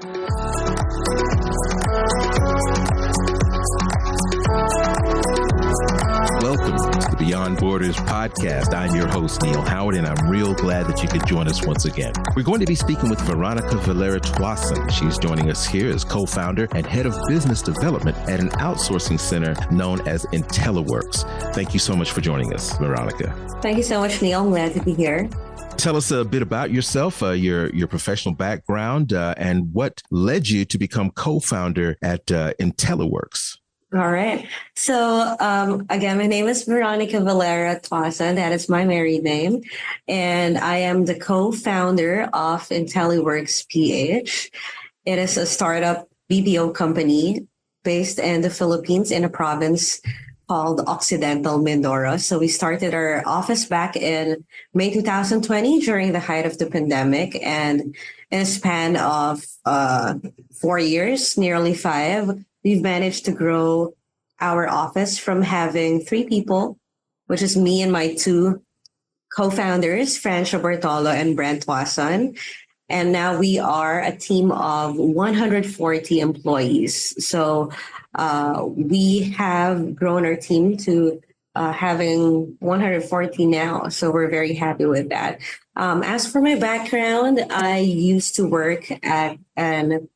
Welcome to the Beyond Borders podcast. I'm your host, Neil Howard, and I'm real glad that you could join us once again. We're going to be speaking with Veronica Valera-Toison. She's joining us here as co-founder and head of business development at an outsourcing center known as Intelliworx. Thank you so much for joining us, Veronica. Thank you so much, Neil. I'm glad to be here. Tell us a bit about yourself, your professional background, and what led you to become co-founder at Intelliworx. All right. So again, my name is Veronica Valera-Toison. That is my married name. And I am the co-founder of Intelliworx PH. It is a startup BPO company based in the Philippines in a province called Occidental Mindoro. So we started our office back in May 2020 during the height of the pandemic. And in a span of 4 years, nearly 5, we've managed to grow our office from having 3 people, which is me and my 2 co-founders, Francia Bartolo and Brent Toison. And now we are a team of 140 employees. So we have grown our team to having 140 now. So we're very happy with that. As for my background, I used to work at an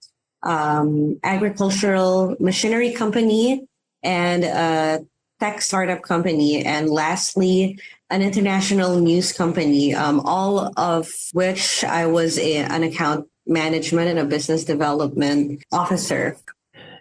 agricultural machinery company and a tech startup company, and lastly, an international news company, all of which I was an account management and a business development officer.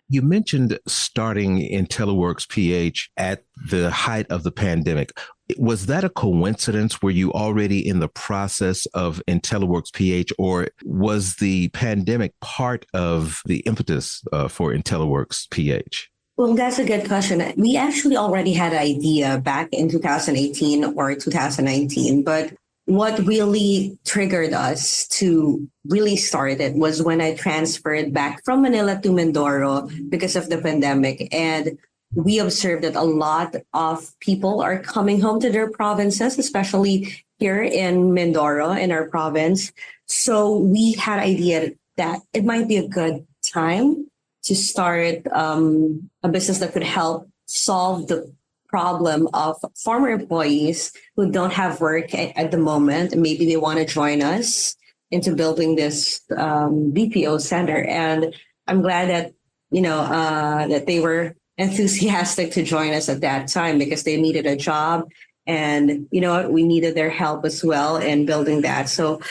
You mentioned starting Intelliworx PH at the height of the pandemic. Was that a coincidence? Were you already in the process of Intelliworx PH, or was the pandemic part of the impetus for Intelliworx PH? Well, that's a good question. We actually already had an idea back in 2018 or 2019, but what really triggered us to really start it was when I transferred back from Manila to Mindoro because of the pandemic. And we observed that a lot of people are coming home to their provinces, especially here in Mindoro, in our province. So we had an idea that it might be a good time to start a business that could help solve the problem of former employees who don't have work at the moment. Maybe they want to join us into building this BPO center. And I'm glad that, that they were enthusiastic to join us at that time because they needed a job. And you know what, we needed their help as well in building that. So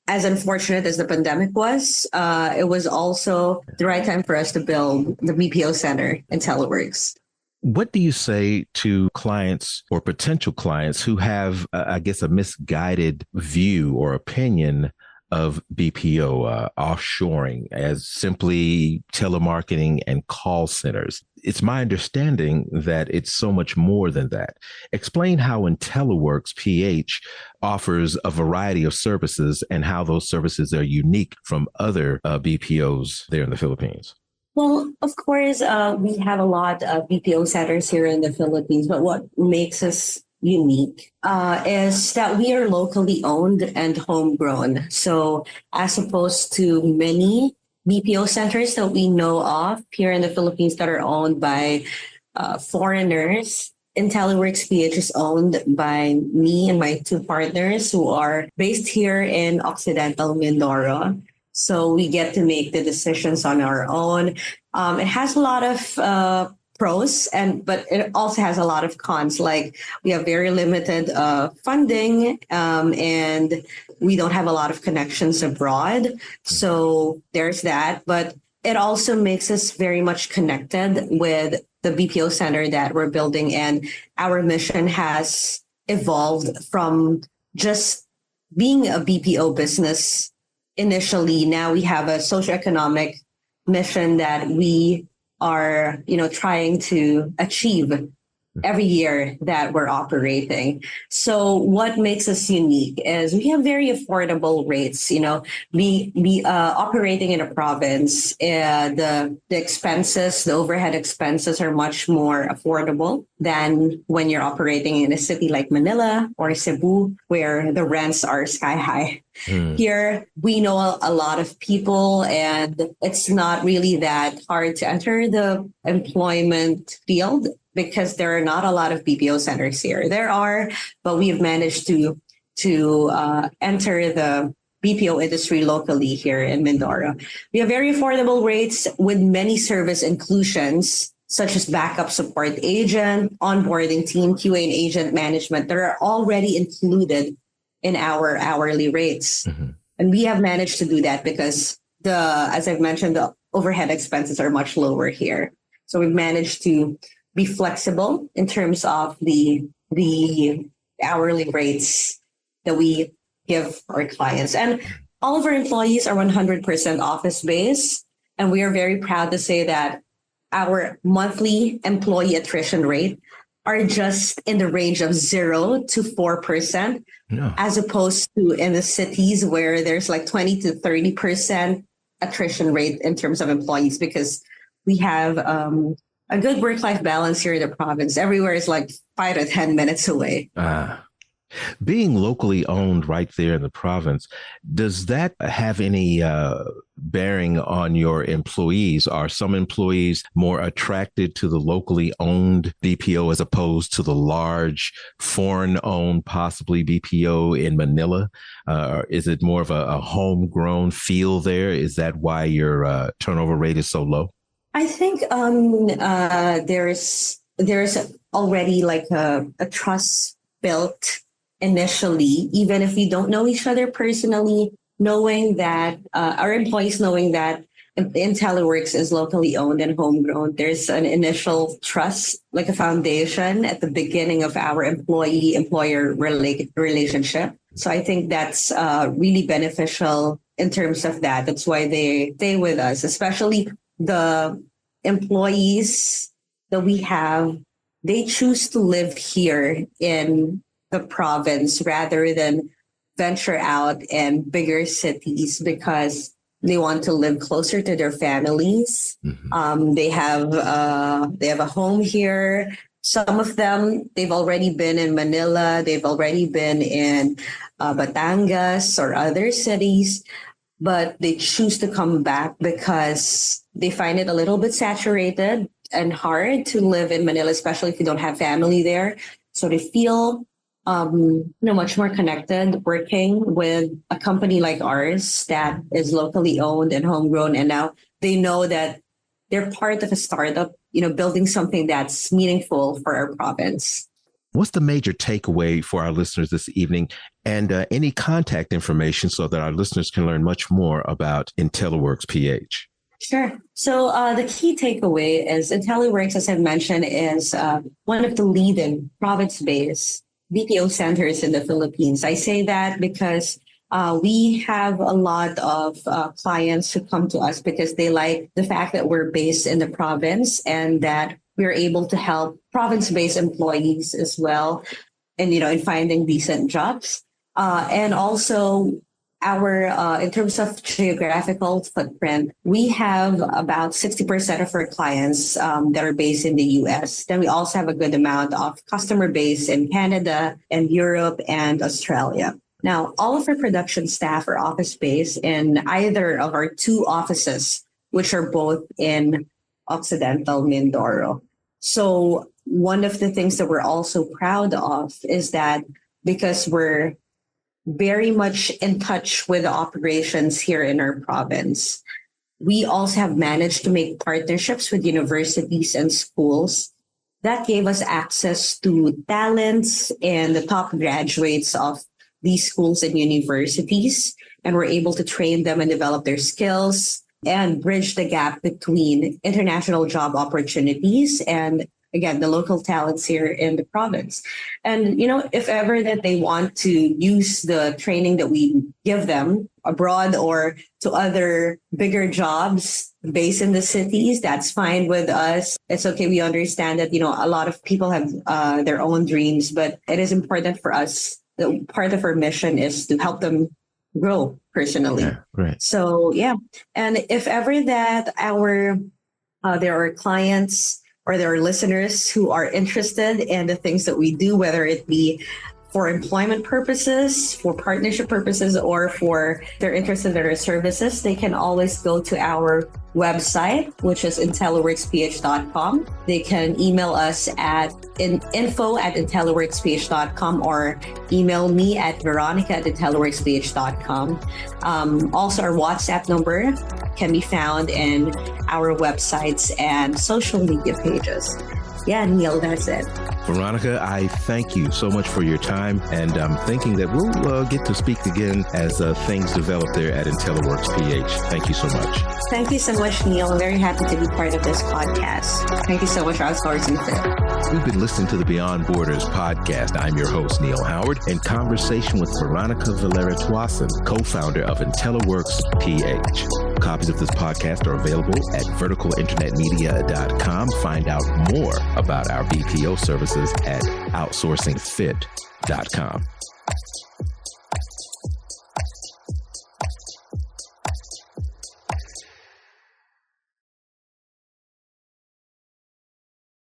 as unfortunate as the pandemic was, it was also the right time for us to build the BPO center in Intelliworx. What do you say to clients or potential clients who have, a misguided view or opinion of BPO offshoring as simply telemarketing and call centers? It's my understanding that it's so much more than that. Explain how Intelliworx PH offers a variety of services and how those services are unique from other BPOs there in the Philippines. Well, of course, we have a lot of BPO centers here in the Philippines, but what makes us unique is that we are locally owned and homegrown. So as opposed to many BPO centers that we know of here in the Philippines that are owned by foreigners, Intelliworx PH is owned by me and my 2 partners who are based here in Occidental Mindoro. So we get to make the decisions on our own. It has a lot of pros, but it also has a lot of cons. Like we have very limited funding, and we don't have a lot of connections abroad. So there's that. But it also makes us very much connected with the BPO center that we're building. And our mission has evolved from just being a BPO business initially. Now we have a socioeconomic mission that we are, trying to achieve every year that we're operating. So what makes us unique is we have very affordable rates. We operating in a province, the expenses, the overhead expenses are much more affordable than when you're operating in a city like Manila or Cebu, where the rents are sky high. Mm. Here, we know a lot of people, and it's not really that hard to enter the employment field because there are not a lot of BPO centers here. There are, but we've managed to enter the BPO industry locally here in Mindoro. We have very affordable rates with many service inclusions, such as backup support agent, onboarding team, QA and agent management that are already included in our hourly rates. Mm-hmm. And we have managed to do that because as I've mentioned, the overhead expenses are much lower here. So we've managed to be flexible in terms of the hourly rates that we give our clients. And all of our employees are 100% office based. And we are very proud to say that our monthly employee attrition rate are just in the range of 0 to 4%, No. as opposed to in the cities where there's like 20 to 30% attrition rate in terms of employees, because we have a good work-life balance here in the province. Everywhere is like 5 to 10 minutes away. Being locally owned right there in the province, does that have any bearing on your employees? Are some employees more attracted to the locally owned BPO as opposed to the large foreign owned, possibly BPO in Manila? Is it more of a homegrown feel there? Is that why your turnover rate is so low? I think there's already like a trust built initially, even if we don't know each other personally, knowing that our employees knowing that Intelliworx is locally owned and homegrown. There's an initial trust, like a foundation at the beginning of our employee-employer relationship. So I think that's really beneficial in terms of that. That's why they stay with us, especially the employees that we have. They choose to live here in the province rather than venture out in bigger cities because they want to live closer to their families. Mm-hmm. They have a home here. Some of them, they've already been in Manila. They've already been in Batangas or other cities, but they choose to come back because they find it a little bit saturated and hard to live in Manila, especially if you don't have family there. So they feel much more connected working with a company like ours that is locally owned and homegrown. And now they know that they're part of a startup, building something that's meaningful for our province. What's the major takeaway for our listeners this evening, and any contact information so that our listeners can learn much more about Intelliworx PH? Sure. So the key takeaway is Intelliworx, as I mentioned, is one of the leading province-based BPO centers in the Philippines. I say that because we have a lot of clients who come to us because they like the fact that we're based in the province and that we're able to help province-based employees as well, and in finding decent jobs. And also, in terms of geographical footprint, we have about 60% of our clients that are based in the US. Then we also have a good amount of customer base in Canada and Europe and Australia. Now, all of our production staff are office-based in either of our two offices, which are both in Occidental Mindoro. So one of the things that we're also proud of is that because we're very much in touch with the operations here in our province, we also have managed to make partnerships with universities and schools that gave us access to talents and the top graduates of these schools and universities. And we're able to train them and develop their skills and bridge the gap between international job opportunities and again, the local talents here in the province. And, if ever that they want to use the training that we give them abroad or to other bigger jobs based in the cities, that's fine with us. It's okay. We understand that, a lot of people have their own dreams, but it is important for us. Part of our mission is to help them grow personally. Yeah, right. So, yeah. And if ever that there are clients or there are listeners who are interested in the things that we do, whether it be for employment purposes, for partnership purposes, or for they're interested in our services, they can always go to our website, which is Intelliworxph.com. They can email us at info@intelliworxph.com or email me at veronica@intelliworxph.com. Also, our WhatsApp number can be found in our websites and social media pages. Yeah, Neil, that's it. Veronica, I thank you so much for your time, and I'm thinking that we'll get to speak again as things develop there at Intelliworx PH. Thank you so much. Thank you so much, Neil. I'm very happy to be part of this podcast. Thank you so much, Outsourcing Fit. We've been listening to the Beyond Borders podcast. I'm your host, Neil Howard, in conversation with Veronica Valera-Tuason, co-founder of Intelliworx PH. Copies of this podcast are available at verticalinternetmedia.com. Find out more about our BPO services at outsourcingfit.com.